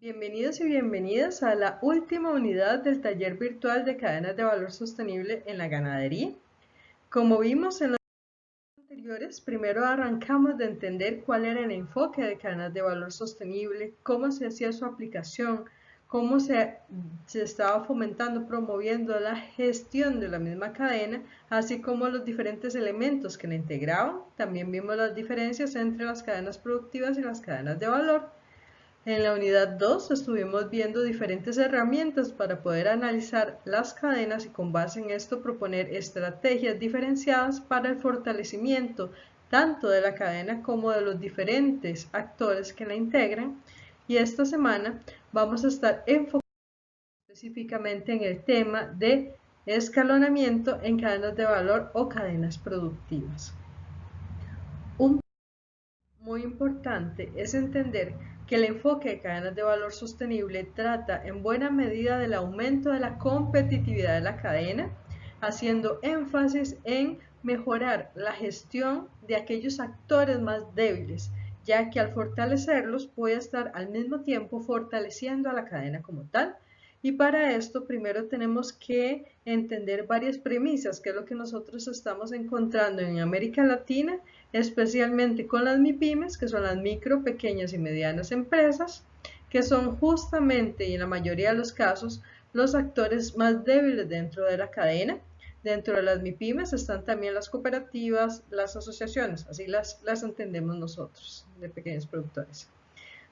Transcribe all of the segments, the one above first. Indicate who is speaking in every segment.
Speaker 1: Bienvenidos y bienvenidas a la última unidad del taller virtual de cadenas de valor sostenible en la ganadería. Como vimos en los anteriores, primero arrancamos de entender cuál era el enfoque de cadenas de valor sostenible, cómo se hacía su aplicación, cómo se estaba fomentando, promoviendo la gestión de la misma cadena, así como los diferentes elementos que la integraban. También vimos las diferencias entre las cadenas productivas y las cadenas de valor. En la unidad 2 estuvimos viendo diferentes herramientas para poder analizar las cadenas y con base en esto proponer estrategias diferenciadas para el fortalecimiento tanto de la cadena como de los diferentes actores que la integran. Y esta semana vamos a estar enfocados específicamente en el tema de escalonamiento en cadenas de valor o cadenas productivas. Un muy importante es entender que el enfoque de cadenas de valor sostenible trata en buena medida del aumento de la competitividad de la cadena, haciendo énfasis en mejorar la gestión de aquellos actores más débiles, ya que al fortalecerlos puede estar al mismo tiempo fortaleciendo a la cadena como tal. Y para esto primero tenemos que entender varias premisas, que es lo que nosotros estamos encontrando en América Latina, especialmente con las MIPYMES, que son las micro, pequeñas y medianas empresas, que son justamente y en la mayoría de los casos los actores más débiles dentro de la cadena. Dentro de las MIPYMES están también las cooperativas, las asociaciones, así las entendemos nosotros, de pequeños productores.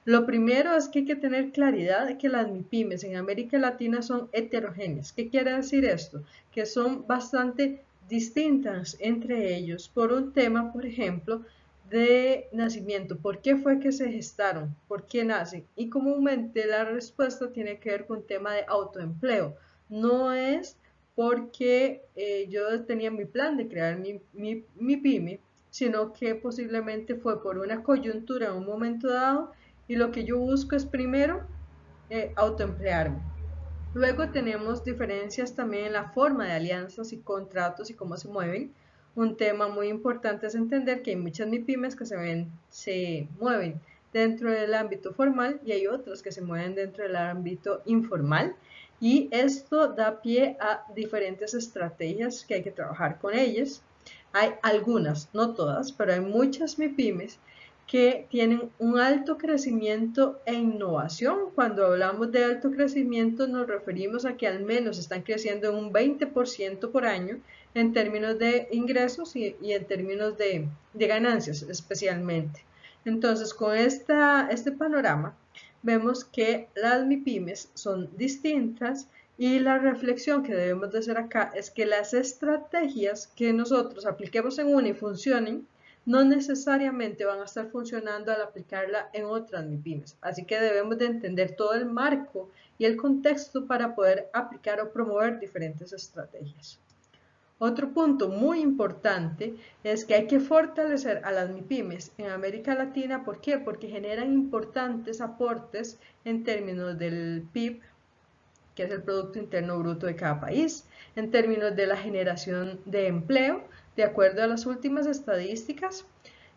Speaker 1: Lo primero es que hay que tener claridad de que las MIPYMES en América Latina son heterogéneas. ¿Qué quiere decir esto? Que son bastante distintas entre ellos por un tema, por ejemplo, de nacimiento. ¿Por qué fue que se gestaron? ¿Por qué nacen? Y comúnmente la respuesta tiene que ver con un tema de autoempleo. No es porque yo tenía mi plan de crear mi pyme, sino que posiblemente fue por una coyuntura en un momento dado y lo que yo busco es primero autoemplearme. Luego tenemos diferencias también en la forma de alianzas y contratos y cómo se mueven. Un tema muy importante es entender que hay muchas MIPYMES que se mueven dentro del ámbito formal y hay otras que se mueven dentro del ámbito informal. Y esto da pie a diferentes estrategias que hay que trabajar con ellas. Hay algunas, no todas, pero hay muchas MIPYMES que tienen un alto crecimiento e innovación. Cuando hablamos de alto crecimiento nos referimos a que al menos están creciendo en un 20% por año en términos de ingresos y en términos de ganancias especialmente. Entonces, con este panorama, vemos que las MIPYMES son distintas y la reflexión que debemos de hacer acá es que las estrategias que nosotros apliquemos en una y funcionen, no necesariamente van a estar funcionando al aplicarla en otras MIPYMES. Así que debemos de entender todo el marco y el contexto para poder aplicar o promover diferentes estrategias. Otro punto muy importante es que hay que fortalecer a las MIPYMES en América Latina. ¿Por qué? Porque generan importantes aportes en términos del PIB, que es el Producto Interno Bruto de cada país, en términos de la generación de empleo. De acuerdo a las últimas estadísticas,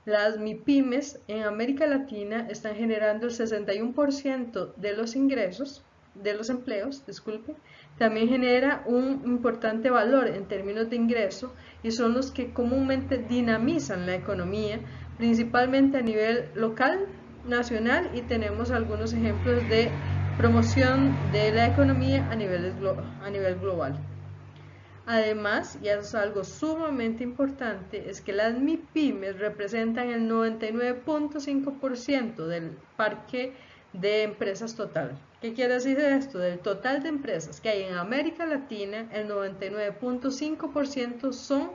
Speaker 1: las MIPYMES en América Latina están generando el 61% de los ingresos, de los empleos, disculpe. También genera un importante valor en términos de ingreso y son los que comúnmente dinamizan la economía, principalmente a nivel local, nacional, y tenemos algunos ejemplos de promoción de la economía a nivel global. Además, y eso es algo sumamente importante, es que las MIPYMES representan el 99.5% del parque de empresas total. ¿Qué quiere decir esto? Del total de empresas que hay en América Latina, el 99.5% son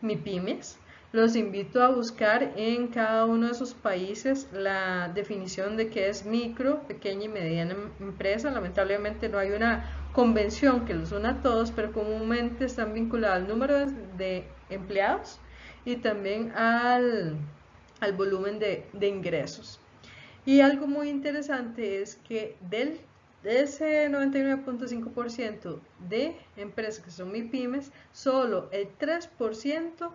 Speaker 1: MIPYMES. Los invito a buscar en cada uno de sus países la definición de qué es micro, pequeña y mediana empresa. Lamentablemente no hay una convención que los una a todos, pero comúnmente están vinculados al número de empleados y también al volumen de ingresos. Y algo muy interesante es que de ese 99.5% de empresas que son MIPYMES, solo el 3%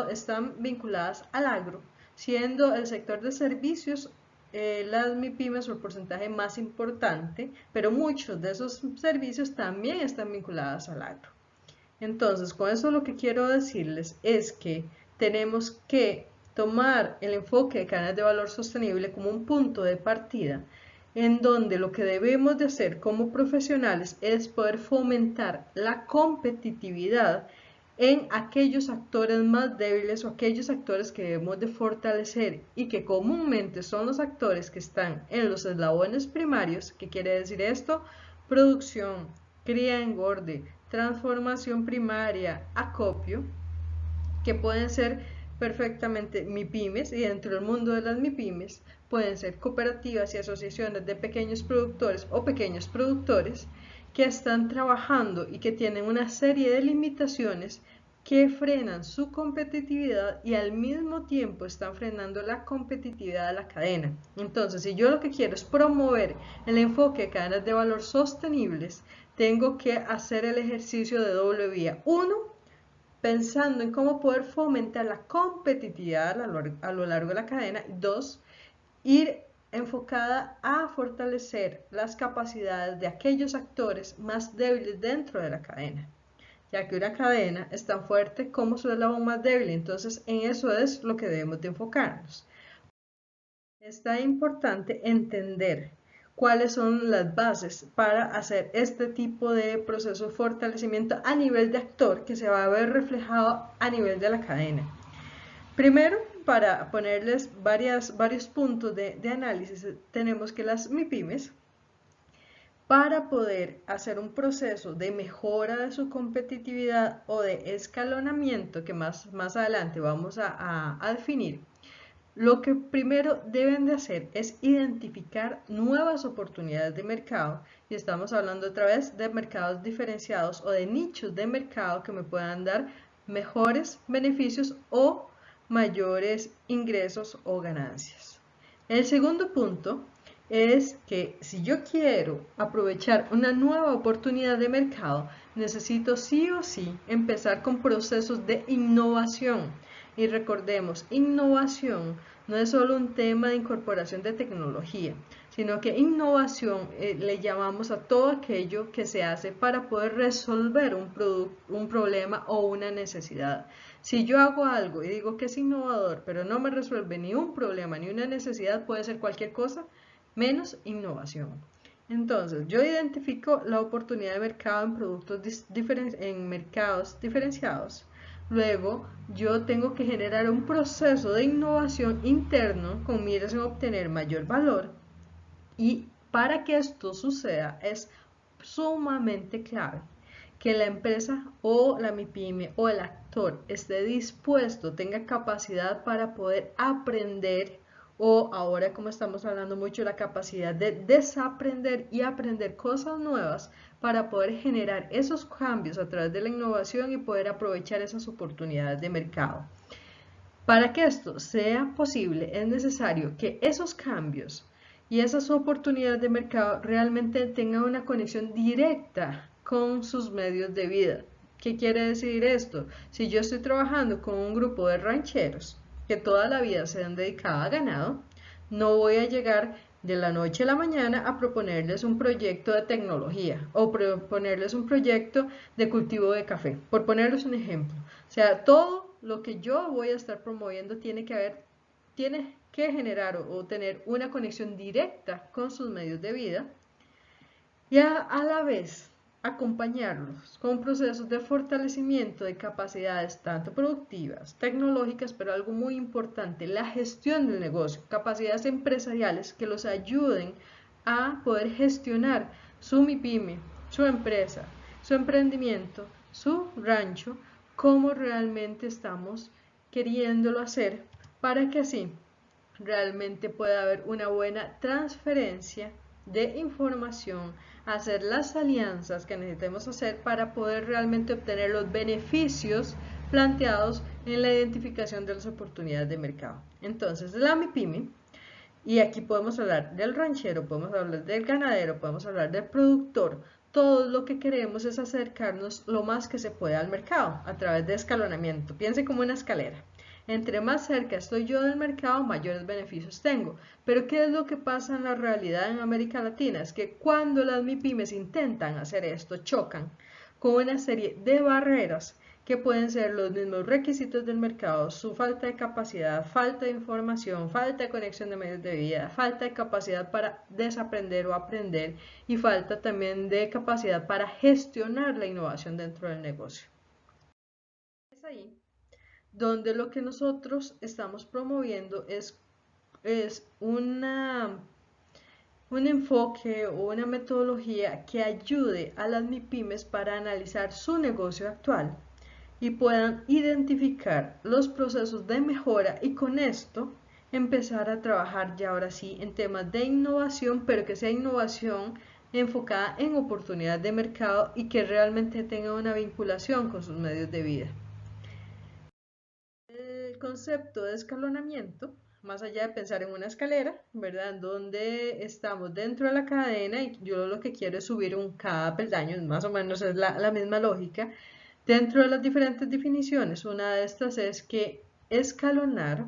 Speaker 1: están vinculadas al agro, siendo el sector de servicios las MIPYMES o el porcentaje más importante, pero muchos de esos servicios también están vinculados al agro. Entonces, con eso lo que quiero decirles es que tenemos que tomar el enfoque de cadenas de valor sostenible como un punto de partida en donde lo que debemos de hacer como profesionales es poder fomentar la competitividad en aquellos actores más débiles o aquellos actores que debemos de fortalecer y que comúnmente son los actores que están en los eslabones primarios. ¿Qué quiere decir esto? Producción, cría, engorde, transformación primaria, acopio, que pueden ser perfectamente MIPYMES, y dentro del mundo de las MIPYMES pueden ser cooperativas y asociaciones de pequeños productores o pequeños productores que están trabajando y que tienen una serie de limitaciones que frenan su competitividad y al mismo tiempo están frenando la competitividad de la cadena. Entonces, si yo lo que quiero es promover el enfoque de cadenas de valor sostenibles, tengo que hacer el ejercicio de doble vía. Uno, pensando en cómo poder fomentar la competitividad a lo largo de la cadena. Dos, ir enfocada a fortalecer las capacidades de aquellos actores más débiles dentro de la cadena, ya que una cadena es tan fuerte como su eslabón más débil. Entonces, en eso es lo que debemos de enfocarnos. Es tan importante entender cuáles son las bases para hacer este tipo de proceso de fortalecimiento a nivel de actor que se va a ver reflejado a nivel de la cadena. Primero, para ponerles varios puntos de análisis, tenemos que las MIPYMES, para poder hacer un proceso de mejora de su competitividad o de escalonamiento, que más adelante vamos a definir, lo que primero deben de hacer es identificar nuevas oportunidades de mercado, y estamos hablando otra vez de mercados diferenciados o de nichos de mercado que me puedan dar mejores beneficios o mayores ingresos o ganancias. El segundo punto es que si yo quiero aprovechar una nueva oportunidad de mercado, necesito sí o sí empezar con procesos de innovación. Y recordemos, innovación no es solo un tema de incorporación de tecnología, sino que innovación le llamamos a todo aquello que se hace para poder resolver un problema o una necesidad. Si yo hago algo y digo que es innovador, pero no me resuelve ni un problema ni una necesidad, puede ser cualquier cosa menos innovación. Entonces, yo identifico la oportunidad de mercado en en mercados diferenciados. Luego, yo tengo que generar un proceso de innovación interno con miras en obtener mayor valor. Y para que esto suceda es sumamente clave que la empresa o la MIPYME o el actor esté dispuesto, tenga capacidad para poder aprender, o ahora como estamos hablando mucho, la capacidad de desaprender y aprender cosas nuevas para poder generar esos cambios a través de la innovación y poder aprovechar esas oportunidades de mercado. Para que esto sea posible es necesario que esos cambios y esas oportunidades de mercado realmente tengan una conexión directa con sus medios de vida. ¿Qué quiere decir esto? Si yo estoy trabajando con un grupo de rancheros que toda la vida se han dedicado a ganado, no voy a llegar de la noche a la mañana a proponerles un proyecto de tecnología o proponerles un proyecto de cultivo de café, por ponerles un ejemplo. O sea, todo lo que yo voy a estar promoviendo tiene que generar o tener una conexión directa con sus medios de vida, y a la vez acompañarlos con procesos de fortalecimiento de capacidades tanto productivas, tecnológicas, pero algo muy importante, la gestión del negocio, capacidades empresariales que los ayuden a poder gestionar su MIPYME, su empresa, su emprendimiento, su rancho, como realmente estamos queriéndolo hacer, para que así realmente pueda haber una buena transferencia de información, hacer las alianzas que necesitemos hacer para poder realmente obtener los beneficios planteados en la identificación de las oportunidades de mercado. Entonces, la MIPYME, y aquí podemos hablar del ranchero, podemos hablar del ganadero, podemos hablar del productor, todo lo que queremos es acercarnos lo más que se pueda al mercado a través de escalonamiento. Piense como una escalera. Entre más cerca estoy yo del mercado, mayores beneficios tengo. Pero ¿qué es lo que pasa en la realidad en América Latina? Es que cuando las MIPYMES intentan hacer esto, chocan con una serie de barreras que pueden ser los mismos requisitos del mercado, su falta de capacidad, falta de información, falta de conexión de medios de vida, falta de capacidad para desaprender o aprender y falta también de capacidad para gestionar la innovación dentro del negocio. Es ahí donde lo que nosotros estamos promoviendo es un enfoque o una metodología que ayude a las MIPYMES para analizar su negocio actual y puedan identificar los procesos de mejora y con esto empezar a trabajar ya ahora sí en temas de innovación, pero que sea innovación enfocada en oportunidades de mercado y que realmente tenga una vinculación con sus medios de vida. El concepto de escalonamiento, más allá de pensar en una escalera, ¿verdad? En donde estamos dentro de la cadena y yo lo que quiero es subir cada peldaño, más o menos es la misma lógica. Dentro de las diferentes definiciones, una de estas es que escalonar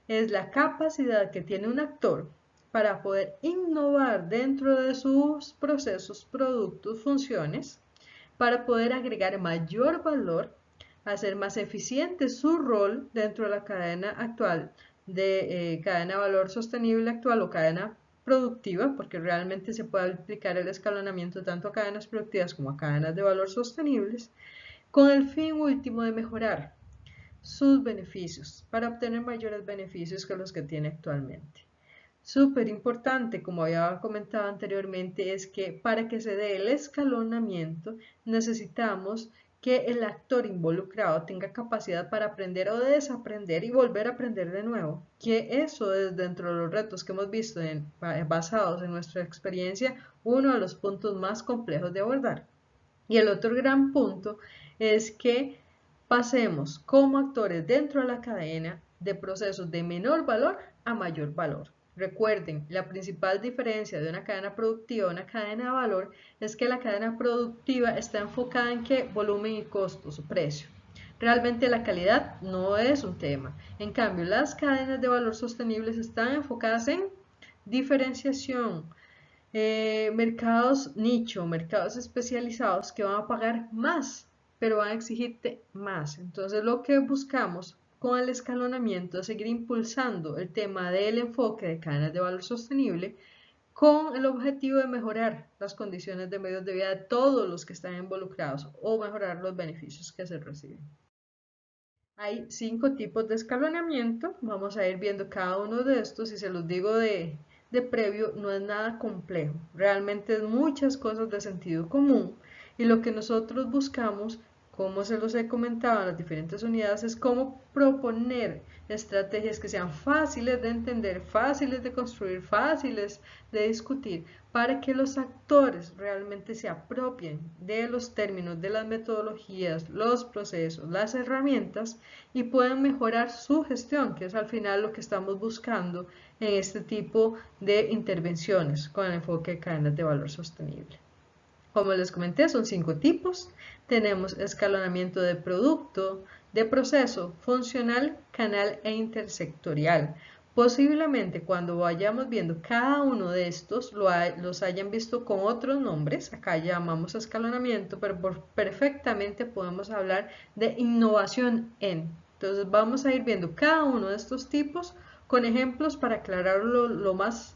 Speaker 1: es la capacidad que tiene un actor para poder innovar dentro de sus procesos, productos, funciones, para poder agregar mayor valor, hacer más eficiente su rol dentro de la cadena actual de cadena de valor sostenible actual o cadena productiva, porque realmente se puede aplicar el escalonamiento tanto a cadenas productivas como a cadenas de valor sostenibles, con el fin último de mejorar sus beneficios para obtener mayores beneficios que los que tiene actualmente. Súper importante, como había comentado anteriormente, es que para que se dé el escalonamiento necesitamos que el actor involucrado tenga capacidad para aprender o desaprender y volver a aprender de nuevo, que eso es dentro de los retos que hemos visto basados en nuestra experiencia, uno de los puntos más complejos de abordar. Y el otro gran punto es que pasemos como actores dentro de la cadena de procesos de menor valor a mayor valor. Recuerden, la principal diferencia de una cadena productiva a una cadena de valor es que la cadena productiva está enfocada en qué volumen y costo, su precio. Realmente la calidad no es un tema. En cambio, las cadenas de valor sostenibles están enfocadas en diferenciación, mercados nicho, mercados especializados que van a pagar más, pero van a exigirte más. Entonces lo que buscamos con el escalonamiento es seguir impulsando el tema del enfoque de cadenas de valor sostenible con el objetivo de mejorar las condiciones de medios de vida de todos los que están involucrados o mejorar los beneficios que se reciben. Hay 5 tipos de escalonamiento, vamos a ir viendo cada uno de estos y se los digo de previo, no es nada complejo, realmente es muchas cosas de sentido común y lo que nosotros buscamos, como se los he comentado en las diferentes unidades, es cómo proponer estrategias que sean fáciles de entender, fáciles de construir, fáciles de discutir, para que los actores realmente se apropien de los términos, de las metodologías, los procesos, las herramientas y puedan mejorar su gestión, que es al final lo que estamos buscando en este tipo de intervenciones con el enfoque de cadenas de valor sostenible. Como les comenté, son 5 tipos. Tenemos escalonamiento de producto, de proceso, funcional, canal e intersectorial. Posiblemente cuando vayamos viendo cada uno de estos los hayan visto con otros nombres, acá llamamos escalonamiento, pero perfectamente podemos hablar de innovación en. Entonces vamos a ir viendo cada uno de estos tipos con ejemplos para aclararlo lo más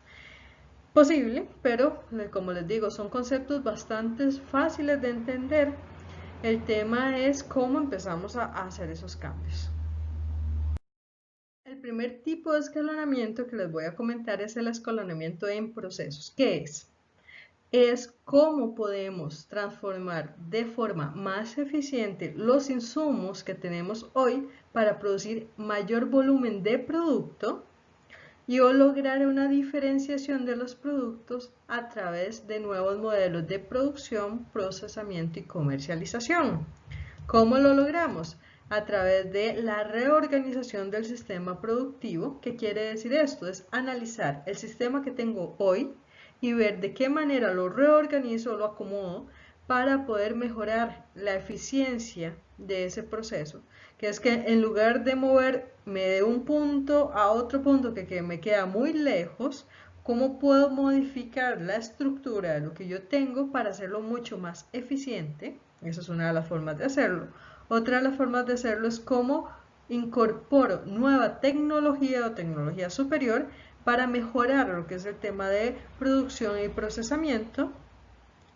Speaker 1: posible, pero como les digo, son conceptos bastante fáciles de entender. El tema es cómo empezamos a hacer esos cambios. El primer tipo de escalonamiento que les voy a comentar es el escalonamiento en procesos. ¿Qué es? Es cómo podemos transformar de forma más eficiente los insumos que tenemos hoy para producir mayor volumen de producto y o lograr una diferenciación de los productos a través de nuevos modelos de producción, procesamiento y comercialización. ¿Cómo lo logramos? A través de la reorganización del sistema productivo. ¿Qué quiere decir esto? Es analizar el sistema que tengo hoy y ver de qué manera lo reorganizo o lo acomodo para poder mejorar la eficiencia de ese proceso, que es que en lugar de moverme de un punto a otro punto que me queda muy lejos, ¿cómo puedo modificar la estructura de lo que yo tengo para hacerlo mucho más eficiente? Esa es una de las formas de hacerlo. Otra de las formas de hacerlo es cómo incorporo nueva tecnología o tecnología superior para mejorar lo que es el tema de producción y procesamiento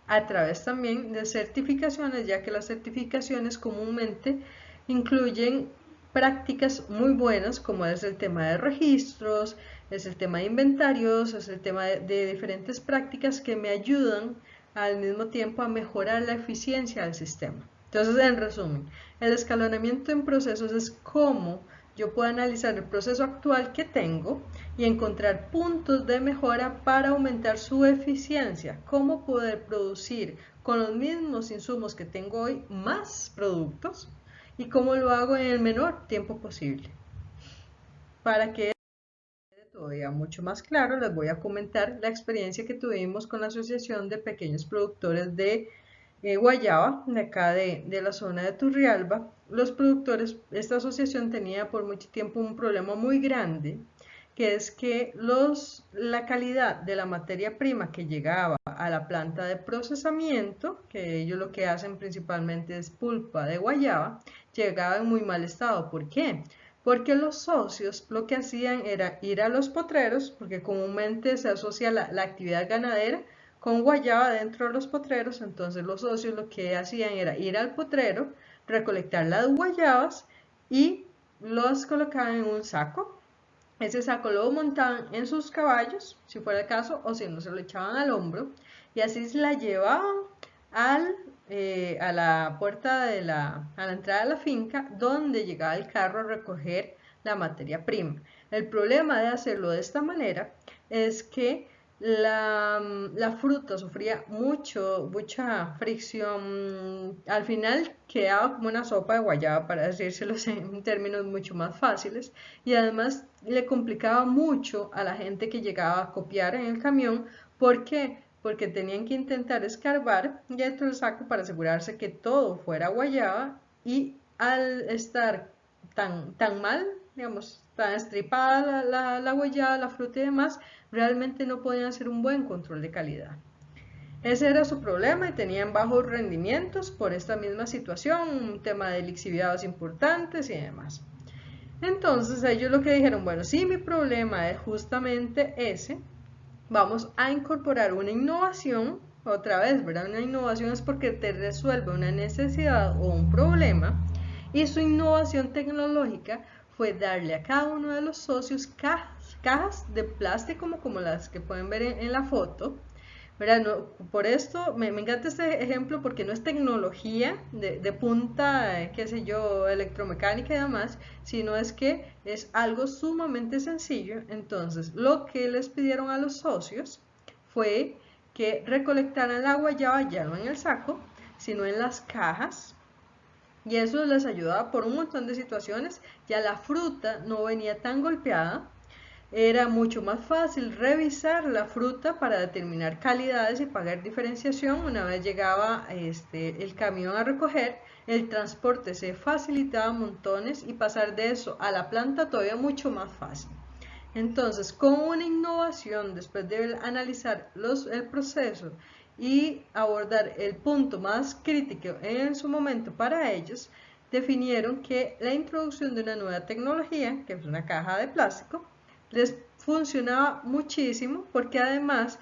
Speaker 1: a través también de certificaciones, ya que las certificaciones comúnmente incluyen prácticas muy buenas, como es el tema de registros, es el tema de inventarios, es el tema de diferentes prácticas que me ayudan al mismo tiempo a mejorar la eficiencia del sistema. Entonces, en resumen, el escalonamiento en procesos es cómo yo puedo analizar el proceso actual que tengo y encontrar puntos de mejora para aumentar su eficiencia, cómo poder producir con los mismos insumos que tengo hoy más productos y cómo lo hago en el menor tiempo posible. Para que quede todavía mucho más claro, les voy a comentar la experiencia que tuvimos con la Asociación de Pequeños Productores de guayaba, de acá de la zona de Turrialba. Los productores, esta asociación tenía por mucho tiempo un problema muy grande, que es que la calidad de la materia prima que llegaba a la planta de procesamiento, que ellos lo que hacen principalmente es pulpa de guayaba, llegaba en muy mal estado. ¿Por qué? Porque los socios lo que hacían era ir a los potreros, porque comúnmente se asocia la actividad ganadera con guayaba dentro de los potreros. Entonces los socios lo que hacían era ir al potrero, recolectar las guayabas y los colocaban en un saco. Ese saco lo montaban en sus caballos, si fuera el caso, o si no, se lo echaban al hombro, y así se la llevaban a la puerta a la entrada de la finca, donde llegaba el carro a recoger la materia prima. El problema de hacerlo de esta manera es que la fruta sufría mucha fricción. Al final quedaba como una sopa de guayaba, para decírselo en términos mucho más fáciles, y además le complicaba mucho a la gente que llegaba a copiar en el camión. ¿Por qué? Porque tenían que intentar escarbar dentro del saco para asegurarse que todo fuera guayaba, y al estar tan mal, digamos, tan estripada la guayaba, la fruta y demás, realmente no podían hacer un buen control de calidad. Ese era su problema y tenían bajos rendimientos por esta misma situación, un tema de lixiviados importantes y demás. Entonces ellos lo que dijeron, bueno, si mi problema es justamente ese, vamos a incorporar una innovación. Otra vez, ¿verdad? Una innovación es porque te resuelve una necesidad o un problema, y su innovación tecnológica fue darle a cada uno de los socios cajas de plástico como las que pueden ver en la foto. ¿Verdad? No, por esto me encanta este ejemplo, porque no es tecnología de punta, qué sé yo, electromecánica y demás, sino es que es algo sumamente sencillo. Entonces, lo que les pidieron a los socios fue que recolectaran la guayaba ya no en el saco, sino en las cajas, y eso les ayudaba por un montón de situaciones. Ya la fruta no venía tan golpeada, era mucho más fácil revisar la fruta para determinar calidades y pagar diferenciación. Una vez llegaba el camión a recoger, el transporte se facilitaba montones, y pasar de eso a la planta todavía mucho más fácil. Entonces, con una innovación, después de analizar el proceso y abordar el punto más crítico en su momento para ellos, definieron que la introducción de una nueva tecnología, que es una caja de plástico, les funcionaba muchísimo, porque además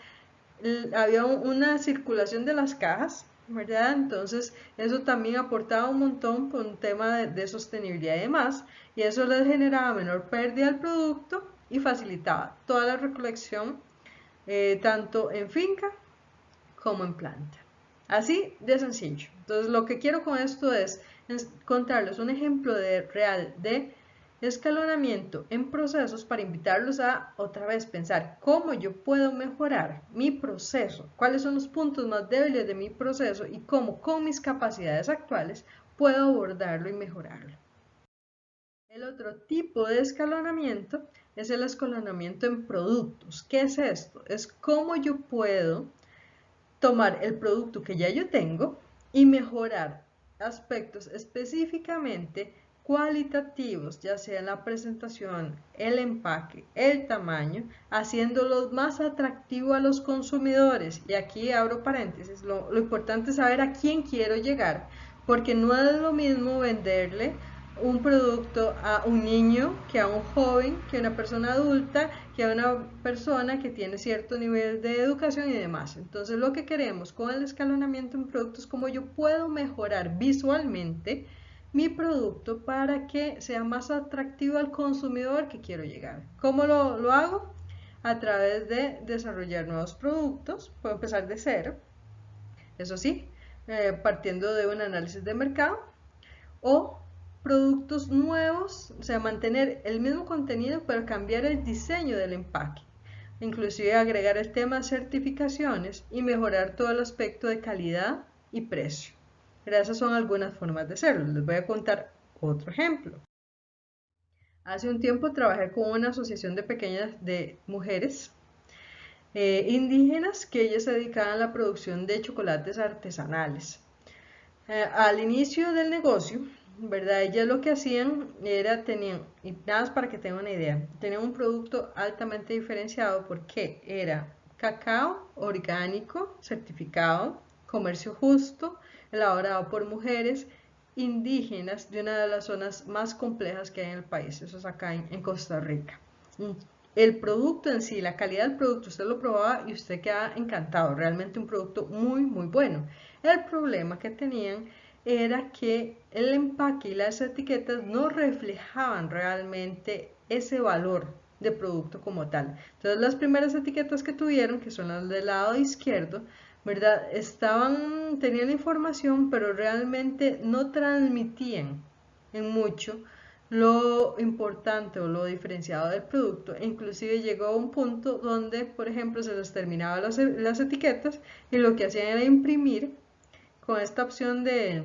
Speaker 1: había una circulación de las cajas, ¿verdad? Entonces eso también aportaba un montón por un tema de sostenibilidad y demás, y eso les generaba menor pérdida al producto y facilitaba toda la recolección, tanto en finca como en planta. Así de sencillo. Entonces lo que quiero con esto es contarles un ejemplo real de escalonamiento en procesos, para invitarlos a otra vez pensar cómo yo puedo mejorar mi proceso, cuáles son los puntos más débiles de mi proceso, y cómo con mis capacidades actuales puedo abordarlo y mejorarlo. El otro tipo de escalonamiento es el escalonamiento en productos. ¿Qué es esto? Es cómo yo puedo tomar el producto que ya yo tengo y mejorar aspectos específicamente cualitativos, ya sea la presentación, el empaque, el tamaño, haciéndolos más atractivo a los consumidores. Y aquí abro paréntesis, lo importante es saber a quién quiero llegar, porque no es lo mismo venderle un producto a un niño que a un joven, que a una persona adulta, que a una persona que tiene cierto nivel de educación y demás. Entonces lo que queremos con el escalonamiento en productos es cómo yo puedo mejorar visualmente mi producto para que sea más atractivo al consumidor que quiero llegar. ¿Cómo lo hago? A través de desarrollar nuevos productos. Puedo empezar de cero, eso sí, partiendo de un análisis de mercado, o productos nuevos, o sea, mantener el mismo contenido pero cambiar el diseño del empaque, inclusive agregar el tema de certificaciones y mejorar todo el aspecto de calidad y precio. Pero esas son algunas formas de hacerlo. Les voy a contar otro ejemplo. Hace un tiempo trabajé con una asociación de mujeres indígenas que ellas se dedicaban a la producción de chocolates artesanales. Al inicio del negocio, ¿verdad? Ellas lo que hacían era, y nada más para que tengan una idea, tenían un producto altamente diferenciado porque era cacao orgánico, certificado, comercio justo, elaborado por mujeres indígenas de una de las zonas más complejas que hay en el país, eso es acá en Costa Rica. El producto en sí, la calidad del producto, usted lo probaba y usted queda encantado, realmente un producto muy muy bueno. El problema que tenían era que el empaque y las etiquetas no reflejaban realmente ese valor de producto como tal. Entonces las primeras etiquetas que tuvieron, que son las del lado izquierdo, ¿verdad? Tenían información, pero realmente no transmitían en mucho lo importante o lo diferenciado del producto. E inclusive llegó a un punto donde, por ejemplo, se les terminaban las etiquetas y lo que hacían era imprimir con esta opción de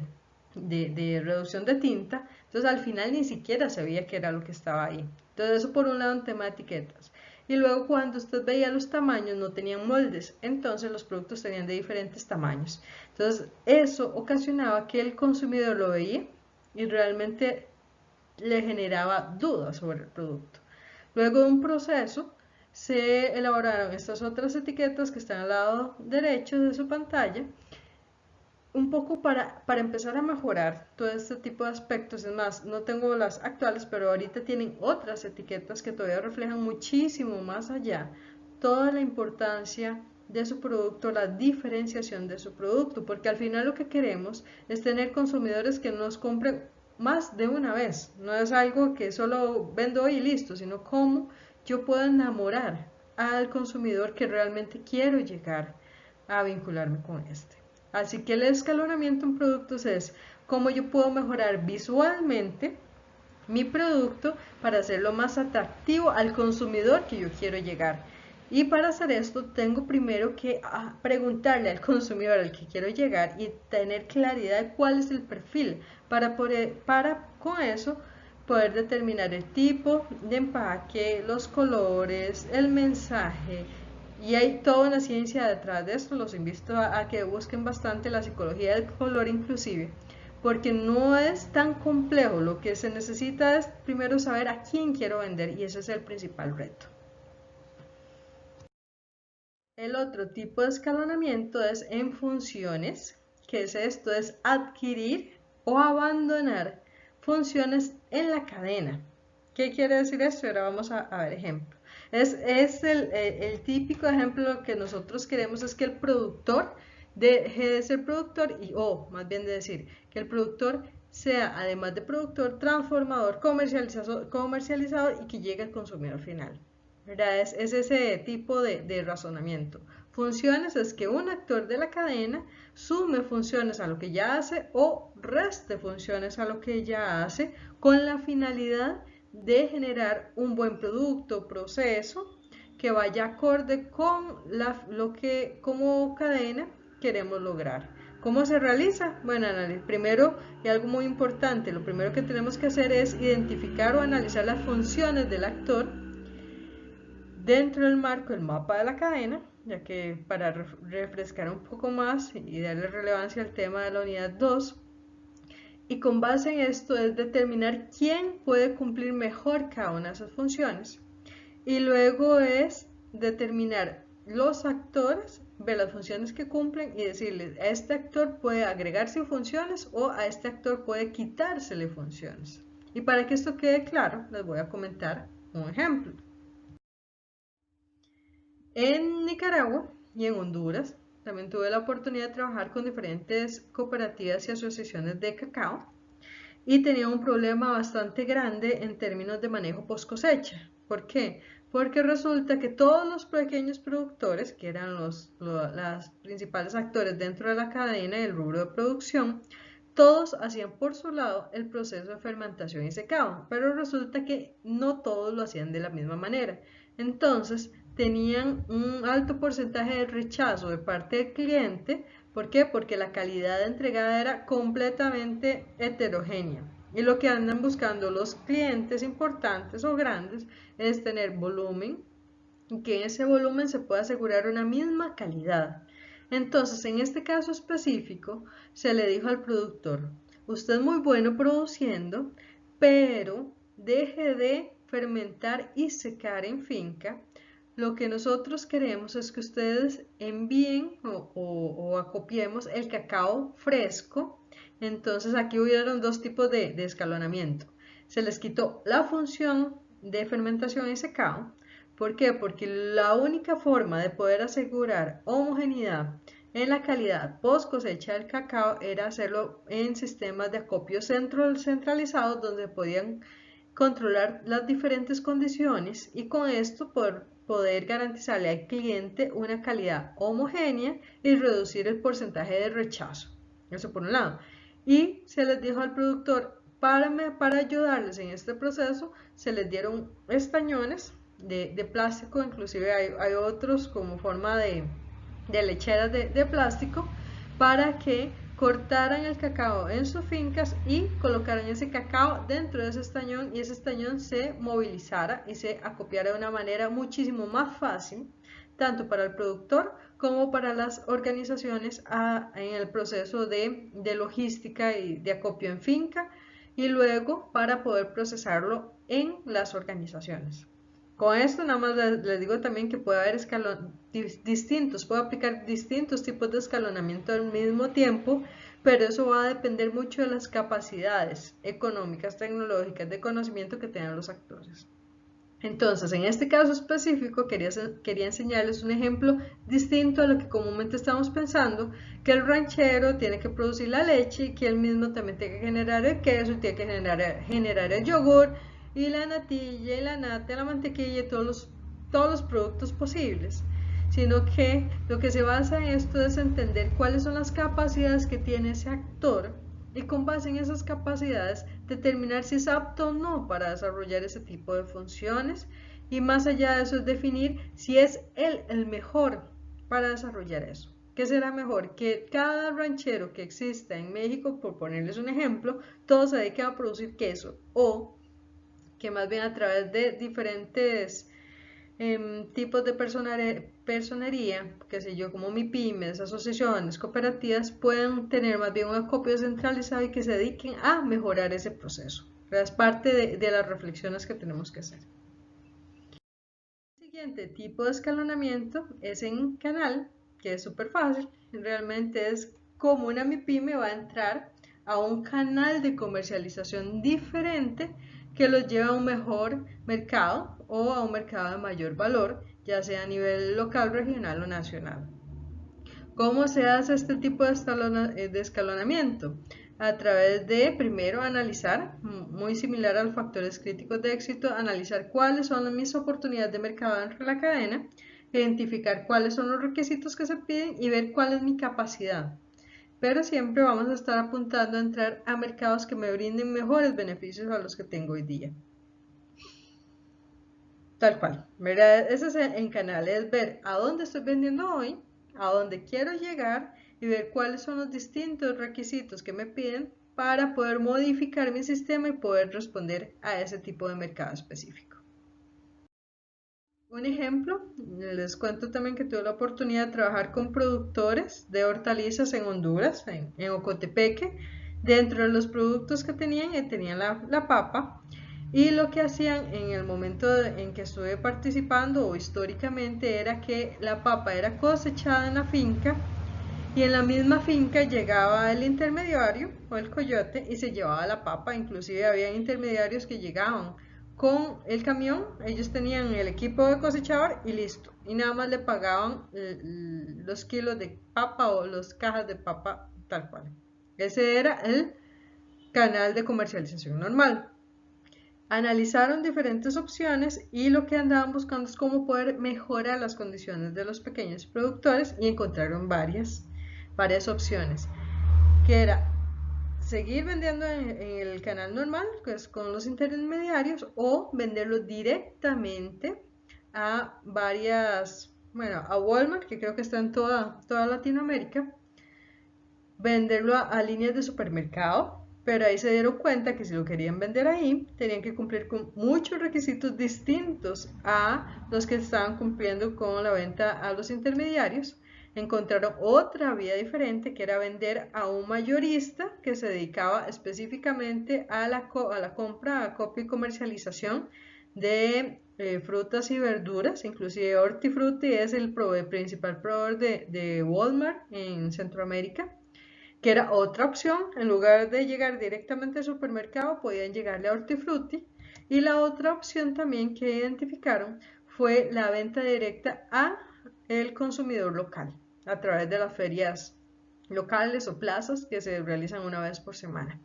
Speaker 1: reducción de tinta, entonces al final ni siquiera sabía qué era lo que estaba ahí. Entonces eso por un lado en tema de etiquetas. Y luego cuando usted veía los tamaños no tenían moldes, entonces los productos tenían de diferentes tamaños. Entonces eso ocasionaba que el consumidor lo veía y realmente le generaba dudas sobre el producto. Luego de un proceso se elaboraron estas otras etiquetas que están al lado derecho de su pantalla, un poco para empezar a mejorar todo este tipo de aspectos. Es más, no tengo las actuales, pero ahorita tienen otras etiquetas que todavía reflejan muchísimo más allá toda la importancia de su producto, la diferenciación de su producto, porque al final lo que queremos es tener consumidores que nos compren más de una vez. No es algo que solo vendo hoy y listo, sino cómo yo puedo enamorar al consumidor que realmente quiero llegar a vincularme con este. Así que el escalonamiento en productos es cómo yo puedo mejorar visualmente mi producto para hacerlo más atractivo al consumidor que yo quiero llegar. Y para hacer esto tengo primero que preguntarle al consumidor al que quiero llegar y tener claridad de cuál es el perfil para con eso poder determinar el tipo de empaque, los colores, el mensaje. Y hay toda una ciencia detrás de esto. Los invito a que busquen bastante la psicología del color inclusive, porque no es tan complejo. Lo que se necesita es primero saber a quién quiero vender y ese es el principal reto. El otro tipo de escalonamiento es en funciones. ¿Qué es esto? Es adquirir o abandonar funciones en la cadena. ¿Qué quiere decir esto? Ahora vamos a ver ejemplo. Es el típico ejemplo que nosotros queremos es que el productor deje de ser productor o más bien de decir que el productor sea además de productor, transformador, comercializador y que llegue al consumidor final. ¿Verdad? Es ese tipo de razonamiento. Funciones es que un actor de la cadena sume funciones a lo que ya hace o reste funciones a lo que ya hace con la finalidad de generar un buen producto, proceso que vaya acorde con lo que como cadena queremos lograr. ¿Cómo se realiza? Bueno, primero, y algo muy importante, lo primero que tenemos que hacer es identificar o analizar las funciones del actor dentro del marco del mapa de la cadena, ya que para refrescar un poco más y darle relevancia al tema de la unidad 2. Y con base en esto es determinar quién puede cumplir mejor cada una de esas funciones. Y luego es determinar los actores, ver las funciones que cumplen y decirles a este actor puede agregarse funciones o a este actor puede quitársele funciones. Y para que esto quede claro, les voy a comentar un ejemplo. En Nicaragua y en Honduras también tuve la oportunidad de trabajar con diferentes cooperativas y asociaciones de cacao y tenía un problema bastante grande en términos de manejo post cosecha. ¿Por qué? Porque resulta que todos los pequeños productores, que eran los principales actores dentro de la cadena y el rubro de producción, todos hacían por su lado el proceso de fermentación y secado, pero resulta que no todos lo hacían de la misma manera. Entonces, tenían un alto porcentaje de rechazo de parte del cliente. ¿Por qué? Porque la calidad entregada era completamente heterogénea. Y lo que andan buscando los clientes importantes o grandes es tener volumen y que en ese volumen se pueda asegurar una misma calidad. Entonces, en este caso específico, se le dijo al productor, usted es muy bueno produciendo, pero deje de fermentar y secar en finca. Lo que nosotros queremos es que ustedes envíen o acopiemos el cacao fresco. Entonces aquí hubieron dos tipos de escalonamiento. Se les quitó la función de fermentación y secado. ¿Por qué? Porque la única forma de poder asegurar homogeneidad en la calidad post cosecha del cacao era hacerlo en sistemas de acopio centralizados donde podían controlar las diferentes condiciones y con esto poder garantizarle al cliente una calidad homogénea y reducir el porcentaje de rechazo. Eso por un lado. Y se les dijo al productor, para ayudarles en este proceso, se les dieron estañones de plástico, inclusive hay otros como forma de lecheras de plástico, para que cortaran el cacao en sus fincas y colocaran ese cacao dentro de ese estañón y ese estañón se movilizara y se acopiara de una manera muchísimo más fácil, tanto para el productor como para las organizaciones en el proceso de logística y de acopio en finca y luego para poder procesarlo en las organizaciones. Con esto nada más les digo también que puede haber puede aplicar distintos tipos de escalonamiento al mismo tiempo, pero eso va a depender mucho de las capacidades económicas, tecnológicas, de conocimiento que tengan los actores. Entonces, en este caso específico, quería enseñarles un ejemplo distinto a lo que comúnmente estamos pensando, que el ranchero tiene que producir la leche y que él mismo también tiene que generar el queso, y tiene que generar el yogur y la natilla y la nata, la mantequilla y todos los productos posibles, sino que lo que se basa en esto es entender cuáles son las capacidades que tiene ese actor y con base en esas capacidades determinar si es apto o no para desarrollar ese tipo de funciones y más allá de eso es definir si es él el mejor para desarrollar eso. ¿Qué será mejor? Que cada ranchero que exista en México, por ponerles un ejemplo, todos se dediquen a producir queso o que más bien a través de diferentes tipos de personería, qué sé yo, como MIPYMES, asociaciones, cooperativas, pueden tener más bien un acopio centralizado y que se dediquen a mejorar ese proceso. Es parte de las reflexiones que tenemos que hacer. El siguiente tipo de escalonamiento es en canal, que es súper fácil. Realmente es como una MIPYME va a entrar a un canal de comercialización diferente que los lleva a un mejor mercado o a un mercado de mayor valor, ya sea a nivel local, regional o nacional. ¿Cómo se hace este tipo de escalonamiento? A través de, primero, analizar, muy similar a los factores críticos de éxito, analizar cuáles son mis oportunidades de mercado dentro de la cadena, identificar cuáles son los requisitos que se piden y ver cuál es mi capacidad. Pero siempre vamos a estar apuntando a entrar a mercados que me brinden mejores beneficios a los que tengo hoy día. Tal cual, ¿verdad? Ese es en canal, es ver a dónde estoy vendiendo hoy, a dónde quiero llegar y ver cuáles son los distintos requisitos que me piden para poder modificar mi sistema y poder responder a ese tipo de mercado específico. Un ejemplo, les cuento también que tuve la oportunidad de trabajar con productores de hortalizas en Honduras, en Ocotepeque. Dentro de los productos que tenían la papa, y lo que hacían en el momento en que estuve participando o históricamente era que la papa era cosechada en la finca y en la misma finca llegaba el intermediario o el coyote y se llevaba la papa. Inclusive había intermediarios que llegaban con el camión, ellos tenían el equipo de cosechador y listo, y nada más le pagaban los kilos de papa o las cajas de papa tal cual. Ese era el canal de comercialización normal. Analizaron diferentes opciones y lo que andaban buscando es cómo poder mejorar las condiciones de los pequeños productores, y encontraron varias opciones, que era seguir vendiendo en el canal normal, pues con los intermediarios, o venderlo directamente a a Walmart, que creo que está en toda Latinoamérica, venderlo a líneas de supermercado, pero ahí se dieron cuenta que si lo querían vender ahí, tenían que cumplir con muchos requisitos distintos a los que estaban cumpliendo con la venta a los intermediarios. Encontraron otra vía diferente, que era vender a un mayorista que se dedicaba específicamente a la compra, acopio y comercialización de frutas y verduras. Inclusive Hortifruti es el principal proveedor de Walmart en Centroamérica, que era otra opción. En lugar de llegar directamente al supermercado, podían llegarle a Hortifruti. Y la otra opción también que identificaron fue la venta directa a el consumidor local, a través de las ferias locales o plazas que se realizan una vez por semana.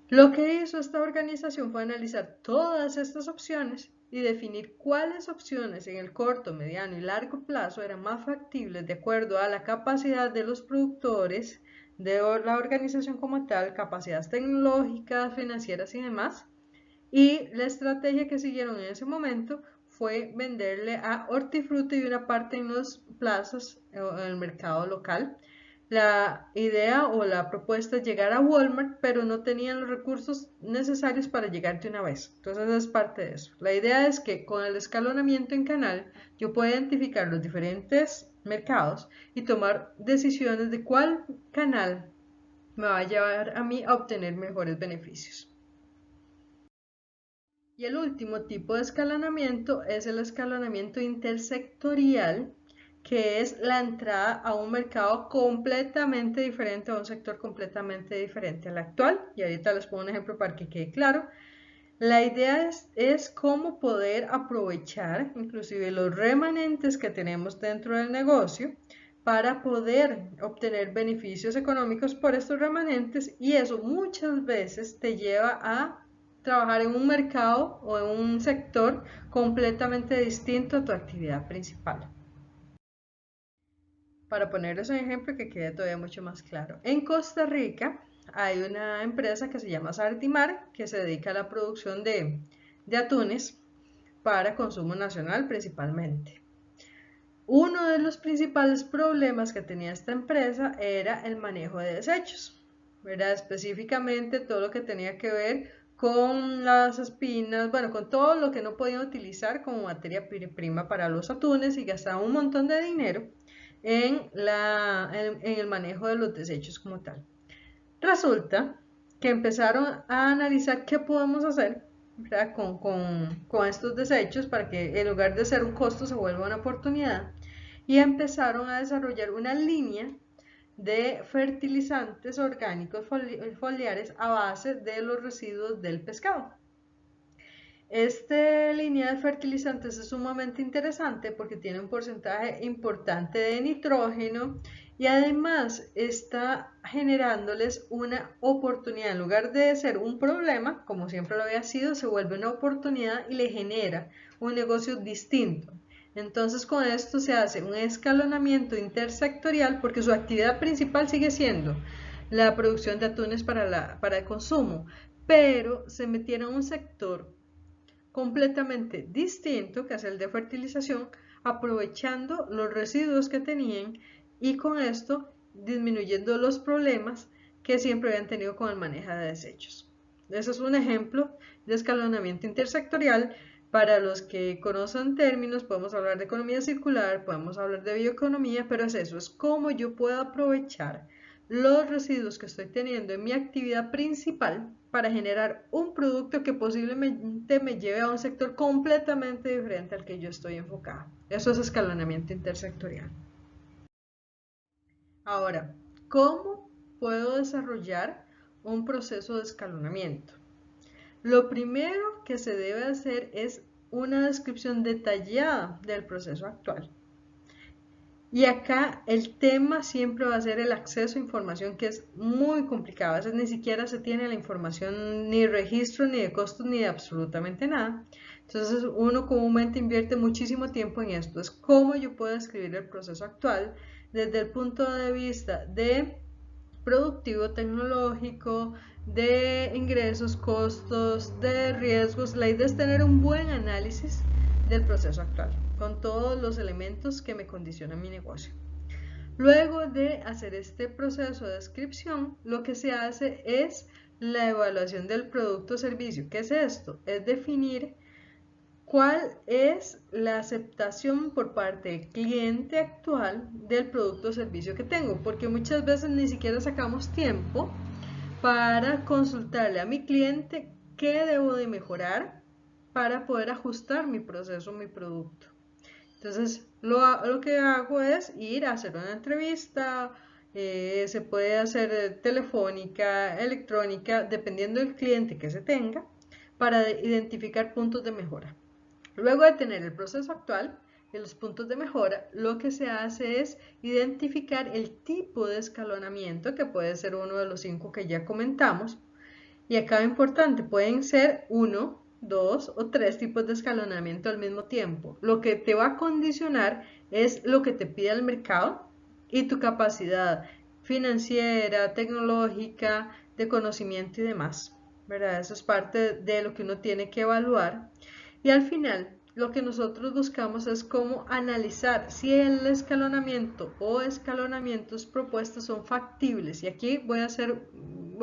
Speaker 1: Lo que hizo esta organización fue analizar todas estas opciones y definir cuáles opciones en el corto, mediano y largo plazo eran más factibles de acuerdo a la capacidad de los productores, de la organización como tal, capacidades tecnológicas, financieras y demás. Y la estrategia que siguieron en ese momento fue venderle a Hortifruti y una parte en las plazas o en el mercado local. La idea o la propuesta es llegar a Walmart, pero no tenían los recursos necesarios para llegar de una vez. Entonces es parte de eso. La idea es que con el escalonamiento en canal yo puedo identificar los diferentes mercados y tomar decisiones de cuál canal me va a llevar a mí a obtener mejores beneficios. Y el último tipo de escalonamiento es el escalonamiento intersectorial, que es la entrada a un mercado completamente diferente, a un sector completamente diferente al actual. Y ahorita les pongo un ejemplo para que quede claro. La idea es cómo poder aprovechar inclusive los remanentes que tenemos dentro del negocio para poder obtener beneficios económicos por estos remanentes, y eso muchas veces te lleva a trabajar en un mercado o en un sector completamente distinto a tu actividad principal. Para ponerles un ejemplo que quede todavía mucho más claro, en Costa Rica hay una empresa que se llama Sartimar, que se dedica a la producción de atunes para consumo nacional principalmente. Uno de los principales problemas que tenía esta empresa era el manejo de desechos. Era específicamente todo lo que tenía que ver con las espinas, bueno, con todo lo que no podían utilizar como materia prima para los atunes, y gastaban un montón de dinero en el manejo de los desechos como tal. Resulta que empezaron a analizar qué podemos hacer, ¿verdad? Con estos desechos, para que en lugar de ser un costo se vuelva una oportunidad, y empezaron a desarrollar una línea de fertilizantes orgánicos foliares a base de los residuos del pescado. Esta línea de fertilizantes es sumamente interesante porque tiene un porcentaje importante de nitrógeno y además está generándoles una oportunidad. En lugar de ser un problema, como siempre lo había sido, se vuelve una oportunidad y le genera un negocio distinto. Entonces con esto se hace un escalonamiento intersectorial, porque su actividad principal sigue siendo la producción de atunes para el consumo, pero se metieron en un sector completamente distinto, que es el de fertilización, aprovechando los residuos que tenían y con esto disminuyendo los problemas que siempre habían tenido con el manejo de desechos. Ese es un ejemplo de escalonamiento intersectorial Para los que conocen términos, podemos hablar de economía circular, podemos hablar de bioeconomía, pero es eso, es cómo yo puedo aprovechar los residuos que estoy teniendo en mi actividad principal para generar un producto que posiblemente me lleve a un sector completamente diferente al que yo estoy enfocado. Eso es escalonamiento intersectorial. Ahora, ¿cómo puedo desarrollar un proceso de escalonamiento? Lo primero que se debe hacer es una descripción detallada del proceso actual. Y acá el tema siempre va a ser el acceso a información, que es muy complicado. A veces ni siquiera se tiene la información, ni registro, ni de costos, ni de absolutamente nada. Entonces uno comúnmente invierte muchísimo tiempo en esto. Es cómo yo puedo escribir el proceso actual desde el punto de vista de productivo, tecnológico, de ingresos, costos, de riesgos. La idea es tener un buen análisis del proceso actual, con todos los elementos que me condicionan mi negocio. Luego de hacer este proceso de descripción, lo que se hace es la evaluación del producto o servicio. ¿Qué es esto? Es definir cuál es la aceptación por parte del cliente actual del producto o servicio que tengo, porque muchas veces ni siquiera sacamos tiempo para consultarle a mi cliente qué debo de mejorar para poder ajustar mi proceso, mi producto. Entonces, lo que hago es ir a hacer una entrevista, se puede hacer telefónica, electrónica, dependiendo del cliente que se tenga, para identificar puntos de mejora. Luego de tener el proceso actual y los puntos de mejora, lo que se hace es identificar el tipo de escalonamiento, que puede ser uno de los 5 que ya comentamos. Y acá es importante, pueden ser 1, 2 o 3 tipos de escalonamiento al mismo tiempo. Lo que te va a condicionar es lo que te pide el mercado y tu capacidad financiera, tecnológica, de conocimiento y demás, ¿verdad? Eso es parte de lo que uno tiene que evaluar. Y al final, lo que nosotros buscamos es cómo analizar si el escalonamiento o escalonamientos propuestos son factibles. Y aquí voy a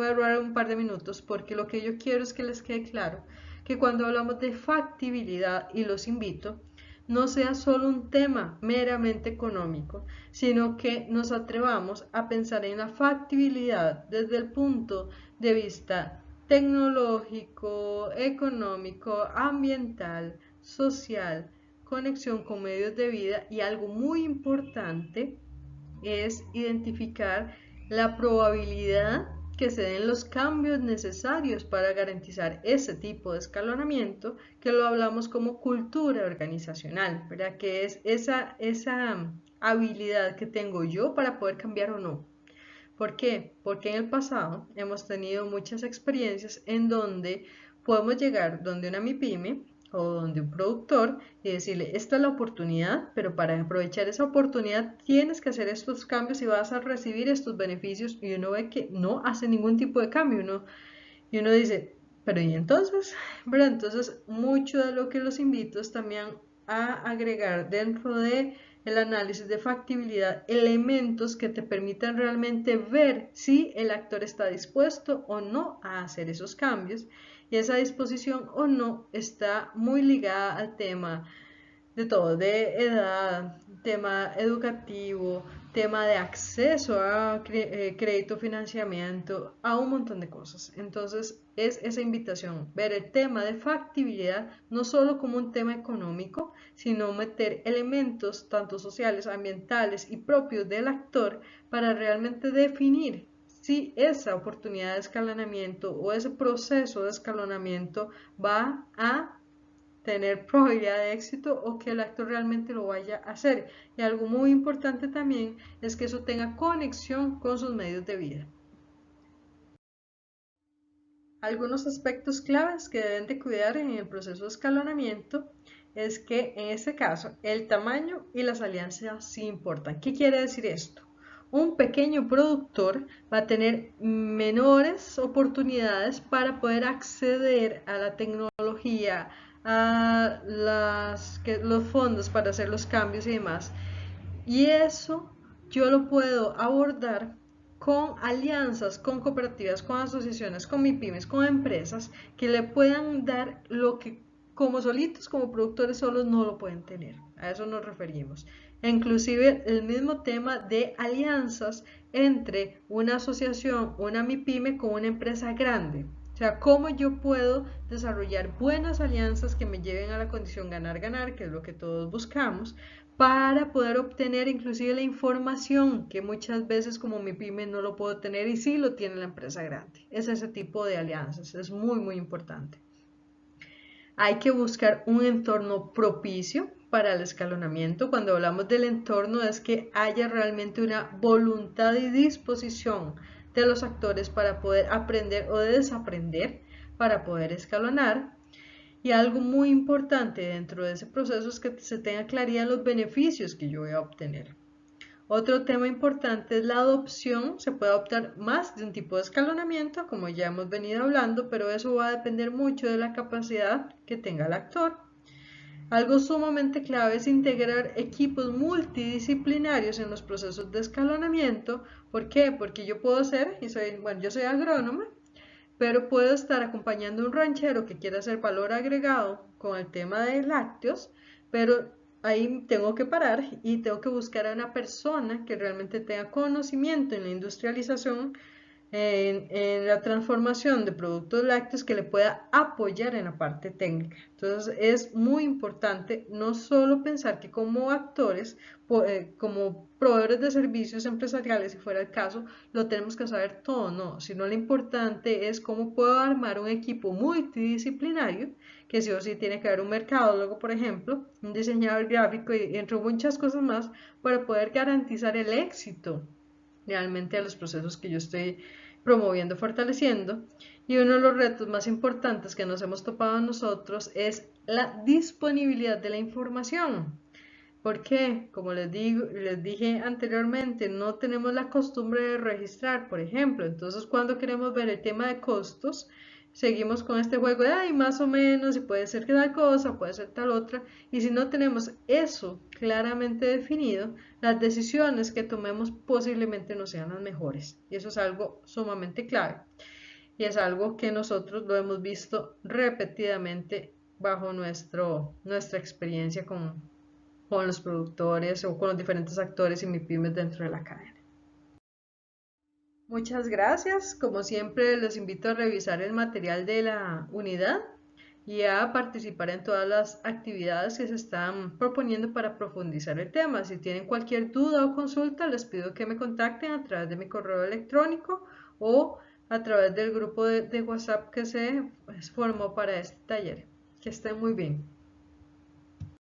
Speaker 1: hablar un par de minutos, porque lo que yo quiero es que les quede claro que cuando hablamos de factibilidad, y los invito, no sea solo un tema meramente económico, sino que nos atrevamos a pensar en la factibilidad desde el punto de vista tecnológico, económico, ambiental, social, conexión con medios de vida, y algo muy importante es identificar la probabilidad que se den los cambios necesarios para garantizar ese tipo de escalonamiento, que lo hablamos como cultura organizacional, ¿verdad? Que es esa habilidad que tengo yo para poder cambiar o no. ¿Por qué? Porque en el pasado hemos tenido muchas experiencias en donde podemos llegar donde una MIPYME o donde un productor y decirle, esta es la oportunidad, pero para aprovechar esa oportunidad tienes que hacer estos cambios y vas a recibir estos beneficios, y uno ve que no hace ningún tipo de cambio, y uno dice, pero ¿y entonces? ¿Verdad? Entonces, mucho de lo que los invito es también a agregar dentro de el análisis de factibilidad elementos que te permitan realmente ver si el actor está dispuesto o no a hacer esos cambios, y esa disposición o no está muy ligada al tema de todo, de edad, tema educativo, tema de acceso a crédito, financiamiento, a un montón de cosas. Entonces es esa invitación, ver el tema de factibilidad no solo como un tema económico, sino meter elementos tanto sociales, ambientales y propios del actor para realmente definir si esa oportunidad de escalonamiento o ese proceso de escalonamiento va a tener probabilidad de éxito o que el actor realmente lo vaya a hacer. Y algo muy importante también es que eso tenga conexión con sus medios de vida. Algunos aspectos claves que deben de cuidar en el proceso de escalonamiento es que en este caso el tamaño y las alianzas sí importan. ¿Qué quiere decir esto? Un pequeño productor va a tener menores oportunidades para poder acceder a la tecnología, a los fondos para hacer los cambios y demás. Y eso yo lo puedo abordar con alianzas, con cooperativas, con asociaciones, con MIPYMES, con empresas que le puedan dar lo que como solitos, como productores solos, no lo pueden tener. A eso nos referimos. E inclusive el mismo tema de alianzas entre una asociación, una MIPYME con una empresa grande. O sea, cómo yo puedo desarrollar buenas alianzas que me lleven a la condición ganar-ganar, que es lo que todos buscamos, para poder obtener inclusive la información que muchas veces como MIPYME no lo puedo tener y sí lo tiene la empresa grande. Es ese tipo de alianzas, es muy, muy importante. Hay que buscar un entorno propicio para el escalonamiento. Cuando hablamos del entorno es que haya realmente una voluntad y disposición de los actores para poder aprender o desaprender para poder escalonar. Y algo muy importante dentro de ese proceso es que se tenga claridad en los beneficios que yo voy a obtener. Otro tema importante es la adopción. Se puede adoptar más de un tipo de escalonamiento, como ya hemos venido hablando, pero eso va a depender mucho de la capacidad que tenga el actor. Algo sumamente clave es integrar equipos multidisciplinarios en los procesos de escalonamiento. ¿Por qué? Porque yo puedo ser, yo soy agrónoma, pero puedo estar acompañando a un ranchero que quiera hacer valor agregado con el tema de lácteos, pero ahí tengo que parar y tengo que buscar a una persona que realmente tenga conocimiento en la industrialización, en la transformación de productos lácteos, que le pueda apoyar en la parte técnica. Entonces es muy importante no solo pensar que como actores, como proveedores de servicios empresariales, si fuera el caso, lo tenemos que saber todo, no, sino lo importante es cómo puedo armar un equipo multidisciplinario, que sí o sí tiene que haber un mercadólogo, por ejemplo, un diseñador gráfico y entre muchas cosas más, para poder garantizar el éxito realmente de los procesos que yo estoy promoviendo, fortaleciendo. Y uno de los retos más importantes que nos hemos topado nosotros es la disponibilidad de la información. ¿Por qué? Como les dije anteriormente, no tenemos la costumbre de registrar, por ejemplo. Entonces, cuando queremos ver el tema de costos, seguimos con este juego de, ay, más o menos, y puede ser que tal cosa, puede ser tal otra. Y si no tenemos eso claramente definido, las decisiones que tomemos posiblemente no sean las mejores. Y eso es algo sumamente clave. Y es algo que nosotros lo hemos visto repetidamente bajo nuestra experiencia con los productores o con los diferentes actores y MIPYMES dentro de la cadena. Muchas gracias. Como siempre, los invito a revisar el material de la unidad y a participar en todas las actividades que se están proponiendo para profundizar el tema. Si tienen cualquier duda o consulta, les pido que me contacten a través de mi correo electrónico o a través del grupo de WhatsApp que se formó para este taller. Que estén muy bien.